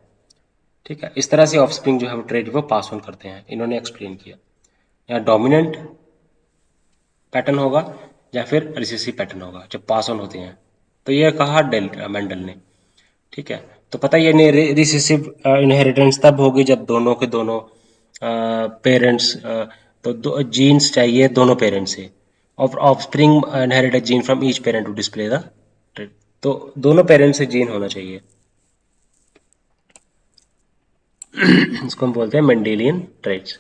ठीक है, इस तरह से ऑफस्प्रिंग जो है वो ट्रेट वो पास ऑन करते हैं, इन्होंने एक्सप्लेन किया। या डोमिनेंट पैटर्न होगा या फिर रिसेसिव पैटर्न होगा जब पास ऑन होते हैं, तो ये कहा मेंडल ने। ठीक है, तो पता ही है रिसेसिव इनहेरिटेंस तब होगी जब दोनों के दोनों पेरेंट्स, तो दो जीन्स चाहिए दोनों पेरेंट्स से, और offspring inherit gene from each parent to display the trait, तो दोनों पेरेंट्स से जीन होना चाहिए। इसको हम बोलते हैं मेंडेलियन ट्रेट्स।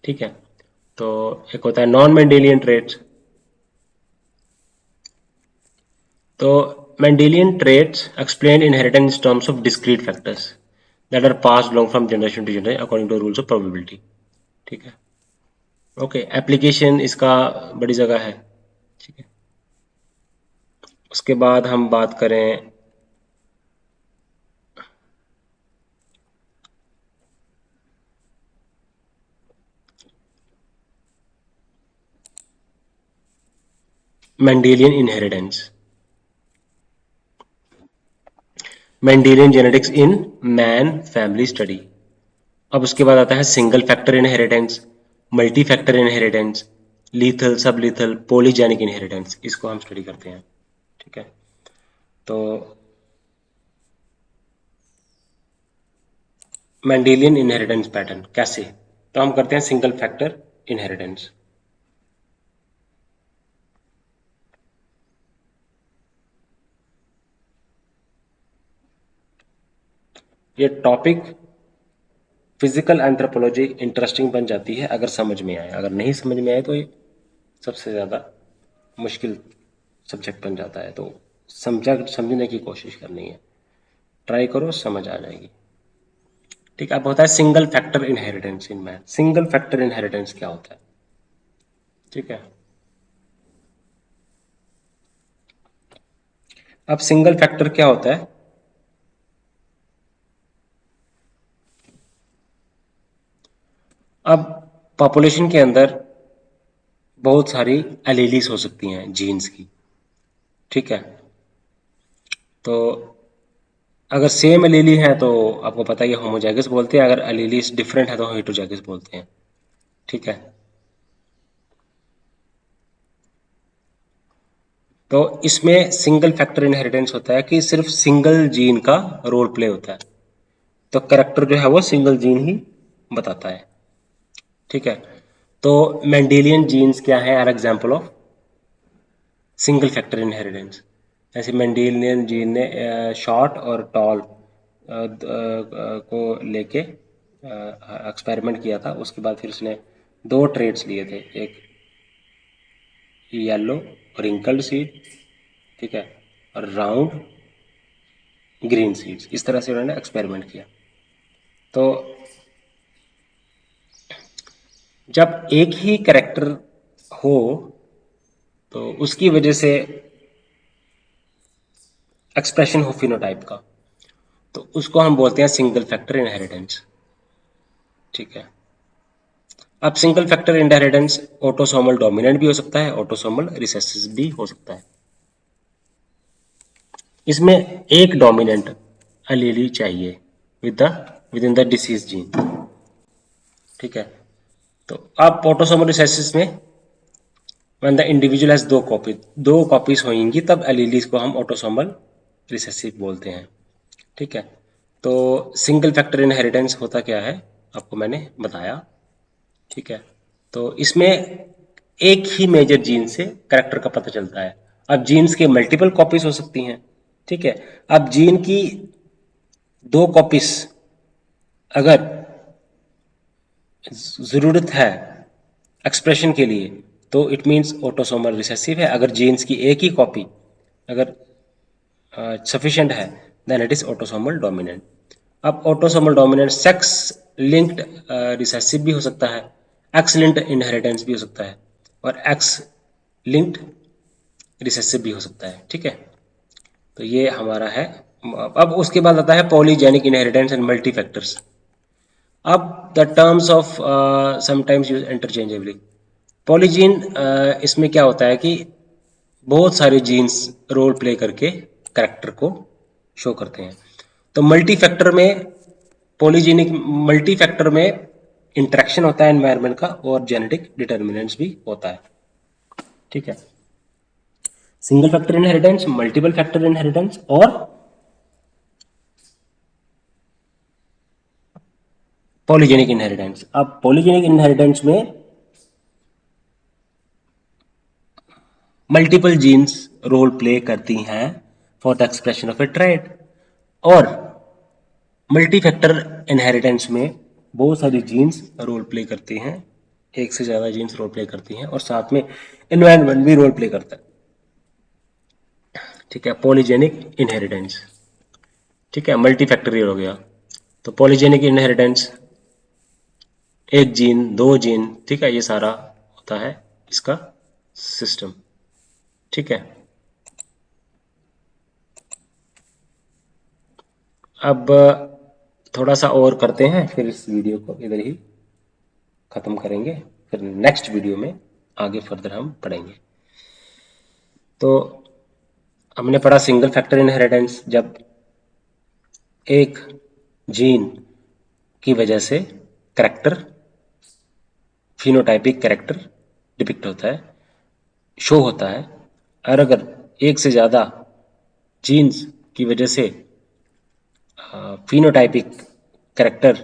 ठीक है, तो एक होता है नॉन मेंडेलियन ट्रेट्स। तो Mendelian traits explain inheritance in terms of discrete factors that are passed along from generation to generation according to rules of probability। ठीक है, ओके, एप्लीकेशन इसका बड़ी जगह है। ठीक है, उसके बाद हम बात करें Mendelian inheritance, Mendelian genetics in man family study. अब उसके बाद आता है single factor inheritance, multi factor inheritance, lethal, sub lethal, polygenic inheritance, इसको हम स्टडी करते हैं। ठीक है, तो मेंडेलियन इनहेरिटेंस पैटर्न कैसे, तो हम करते हैं सिंगल फैक्टर इनहेरिटेंस। ये टॉपिक फिजिकल एंथ्रोपोलॉजी इंटरेस्टिंग बन जाती है अगर समझ में आए, अगर नहीं समझ में आए तो ये सबसे ज़्यादा मुश्किल सब्जेक्ट बन जाता है। तो समझने की कोशिश करनी है, ट्राई करो, समझ आ जाएगी। ठीक है, अब होता है single factor inheritance in man. Single factor inheritance क्या होता है? ठीक है, अब सिंगल फैक्टर क्या होता है? अब पॉपुलेशन के अंदर बहुत सारी एलीलीज हो सकती हैं जीन्स की। ठीक है, तो अगर सेम एलीली है तो आपको पता है ये होमोजाइगस बोलते हैं, अगर एलीलीज डिफरेंट है तो हेटरोजाइगस बोलते हैं। ठीक है, तो इसमें सिंगल फैक्टर इनहेरिटेंस होता है कि सिर्फ सिंगल जीन का रोल प्ले होता है, तो करेक्टर जो है वो सिंगल जीन ही बताता है। ठीक है, तो मेंडेलियन जीन्स क्या है, are example of single factor inheritance. जैसे मेंडेलियन जीन ने शॉर्ट और टॉल को लेके एक्सपेरिमेंट किया था, उसके बाद फिर उसने दो ट्रेड्स लिए थे, एक येलो रिंकल्ड सीड, ठीक है, और राउंड ग्रीन सीड्स। इस तरह से उन्होंने एक्सपेरिमेंट किया। तो जब एक ही कैरेक्टर हो तो उसकी वजह से एक्सप्रेशन हो फिनोटाइप का, तो उसको हम बोलते हैं सिंगल फैक्टर इनहेरिटेंस। ठीक है। अब single factor inheritance autosomal dominant भी हो सकता है, ऑटोसोमल रिसेसिव भी हो सकता है। इसमें एक डोमिनेंट अलीली चाहिए with in the disease gene. ठीक है। तो अब ऑटोसोमल रिसेसिव में व्हेन द इंडिविजुअल हैज दो कॉपीज होंगी तब एलीलीज को हम ऑटोसोमल रिसेसिव बोलते हैं। ठीक है। तो सिंगल फैक्टर इनहेरिटेंस होता क्या है आपको मैंने बताया। ठीक है। तो इसमें एक ही मेजर जीन से कैरेक्टर का पता चलता है। अब जीन्स के मल्टीपल कॉपीज हो सकती हैं। ठीक है। अब जीन की दो कॉपीज अगर जरूरत है एक्सप्रेशन के लिए तो इट मीन्स ऑटोसोमल रिसेसिव है। अगर जीन्स की एक ही कॉपी अगर सफिशिएंट है then it is autosomal dominant. अब autosomal dominant sex linked recessive भी हो सकता है, एक्स लिंक्ड इनहेरिटेंस भी हो सकता है और एक्स लिंक्ड रिसेसिव भी हो सकता है। ठीक है। तो ये हमारा है। अब उसके बाद आता है polygenic inheritance and multi factors. अब the terms of sometimes use interchangeably. Polygene इसमें क्या होता है कि बहुत सारे जीन्स रोल प्ले करके करेक्टर को शो करते हैं। तो मल्टी फैक्टर में पॉलीजेनिक मल्टी फैक्टर में इंटरेक्शन होता है एनवायरनमेंट का और जेनेटिक डिटर्मिनेंट्स भी होता है। ठीक है। Single factor inheritance, multiple factor inheritance और पॉलीजेनिक इनहेरिटेंस। अब पॉलीजेनिक इनहेरिटेंस में मल्टीपल जीन्स रोल प्ले करती हैं for the expression of A trait. और मल्टी फैक्टर इनहेरिटेंस में बहुत सारी जीन्स रोल प्ले करती हैं, एक से ज़्यादा जीन्स रोल प्ले करती हैं और साथ में एनवायरनमेंट भी रोल प्ले करता है। ठीक है। Polygenic inheritance. ठीक है। मल्टी फैक्टरियल हो गया। तो पॉलीजेनिक इनहेरिटेंस एक जीन दो जीन, ठीक है, ये सारा होता है इसका सिस्टम। ठीक है। अब थोड़ा सा और करते हैं फिर इस वीडियो को इधर ही ख़त्म करेंगे, फिर नेक्स्ट वीडियो में आगे फर्दर हम पढ़ेंगे। तो हमने पढ़ा सिंगल फैक्टर इनहेरिटेंस, जब एक जीन की वजह से करेक्टर फिनोटाइपिक करेक्टर डिपिक्ट होता है, शो होता है। और अगर एक से ज़्यादा जीन्स की वजह से फिनोटाइपिक करेक्टर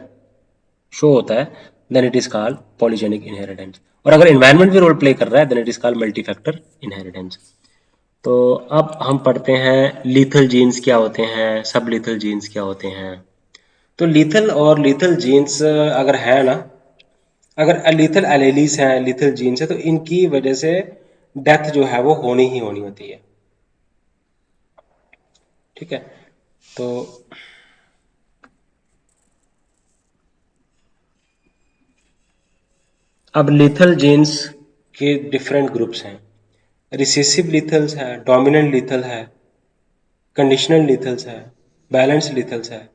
शो होता है then it is called polygenic inheritance. और अगर एनवायरनमेंट भी रोल प्ले कर रहा है then it is called multi factor inheritance. तो अब हम पढ़ते हैं लीथल जीन्स क्या होते हैं, सब लीथल जीन्स क्या होते हैं। तो लीथल और लीथल जीन्स अगर है ना, अगर लीथल एलेलीज हैं, लीथल जीन्स है, तो इनकी वजह से डेथ जो है वो होनी ही होनी होती है। ठीक है। तो अब लीथल जीन्स के डिफरेंट ग्रुप्स हैं। रिसेसिव लीथल्स है, डोमिनेंट लीथल है, कंडीशनल लीथल्स है, बैलेंस लीथल्स है,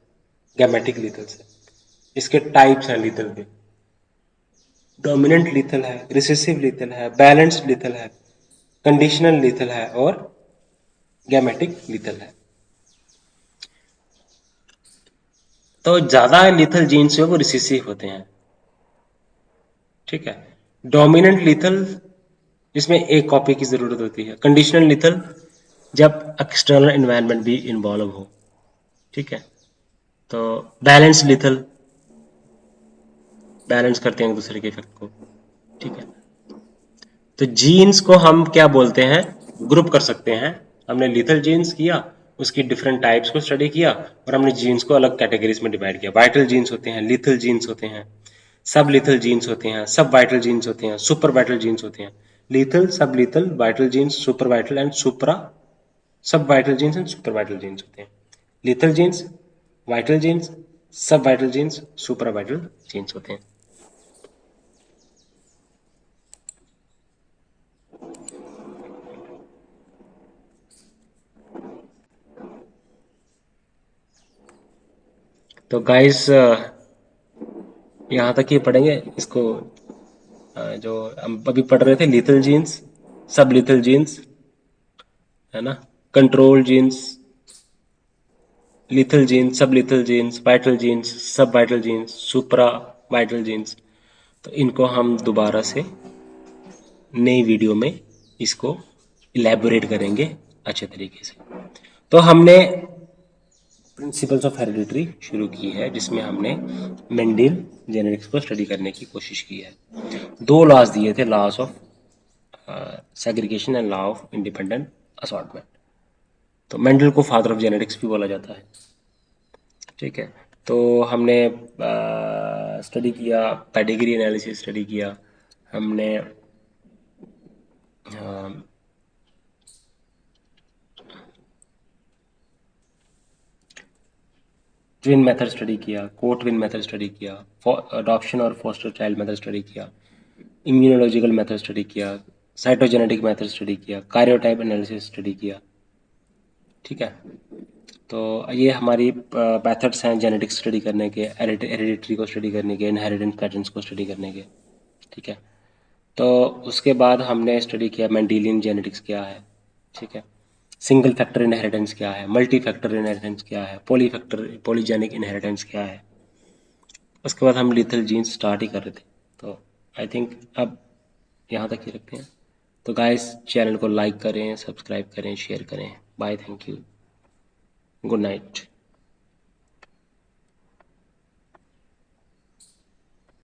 गैमेटिक लीथल्स है। इसके टाइप्स हैं लीथल के। डोमिनेंट लीथल है, रिसेसिव लीथल है, बैलेंस्ड लीथल है, कंडीशनल लीथल है और गैमेटिक लीथल है। तो ज्यादा लीथल जीन्स जो है वो रिसेसिव होते हैं। ठीक है। डोमिनेंट लीथल जिसमें एक कॉपी की जरूरत होती है। कंडीशनल लीथल जब एक्सटर्नल एनवायरनमेंट भी इन्वॉल्व हो। ठीक है। तो बैलेंस लीथल बैलेंस करते हैं एक दूसरे के इफेक्ट को। ठीक है। तो जीन्स को हम क्या बोलते हैं, ग्रुप कर सकते हैं। हमने लीथल जीन्स किया, उसकी डिफरेंट टाइप्स को स्टडी किया और हमने जीन्स को अलग कैटेगरीज में डिवाइड किया। वाइटल जीन्स होते हैं, लीथल जीन्स होते हैं, सब लीथल जीन्स होते हैं, सब वाइटल जीन्स होते हैं, सुपर वाइटल जीन्स होते हैं। Lethal, sub lethal, vital genes, super vital and supra sub vital genes and super vital genes होते हैं। Lethal genes, vital genes, sub vital genes, super vital genes होते हैं। तो guys यहाँ तक ही पढ़ेंगे इसको। जो हम अभी पढ़ रहे थे, लिथल जीन्स, सब लिथल जीन्स, है ना, कंट्रोल जीन्स, लिथल जीन्स, सब lethal genes, vital genes, sub vital jeans, सुपरा vital jeans. तो इनको हम दोबारा से नई वीडियो में इसको इलेबोरेट करेंगे अच्छे तरीके से। तो हमने प्रिंसिपल्स ऑफ हेरिडिटरी शुरू की है, जिसमें हमने मेंडल जेनेटिक्स को स्टडी करने की कोशिश की है। दो लॉज दिए थे, laws of segregation and law of independent assortment. तो मेंडल को फादर ऑफ जेनेटिक्स भी बोला जाता है। ठीक है, तो हमने स्टडी किया, पेडिग्री एनालिसिस स्टडी किया हमने, ट्विन मेथड स्टडी किया, को ट्विन मेथड स्टडी किया, अडॉप्शन और फोस्टर चाइल्ड मेथड स्टडी किया, इम्यूनोलॉजिकल मेथड स्टडी किया, साइटोजेनेटिक मेथड स्टडी किया, कार्योटाइप एनालिसिस स्टडी किया। ठीक है, तो ये हमारी मेथड्स हैं जेनेटिक्स स्टडी करने के, हेरिडिटरी को स्टडी करने के, इनहेरिटेंस पैटर्न्स को स्टडी करने के। ठीक है, तो उसके बाद हमने स्टडी किया मेंडेलियन जेनेटिक्स क्या है। ठीक है, सिंगल फैक्टर इनहेरिटेंस क्या है, मल्टी फैक्टर इनहेरिटेंस क्या है, पॉलीजेनिक इनहेरिटेंस क्या है। उसके बाद हम लिथल जीन्स स्टार्ट ही कर रहे थे। तो आई थिंक अब यहाँ तक ही रखते हैं। तो गाइस, चैनल को लाइक करें, सब्सक्राइब करें, शेयर करें। Bye, thank you, good night.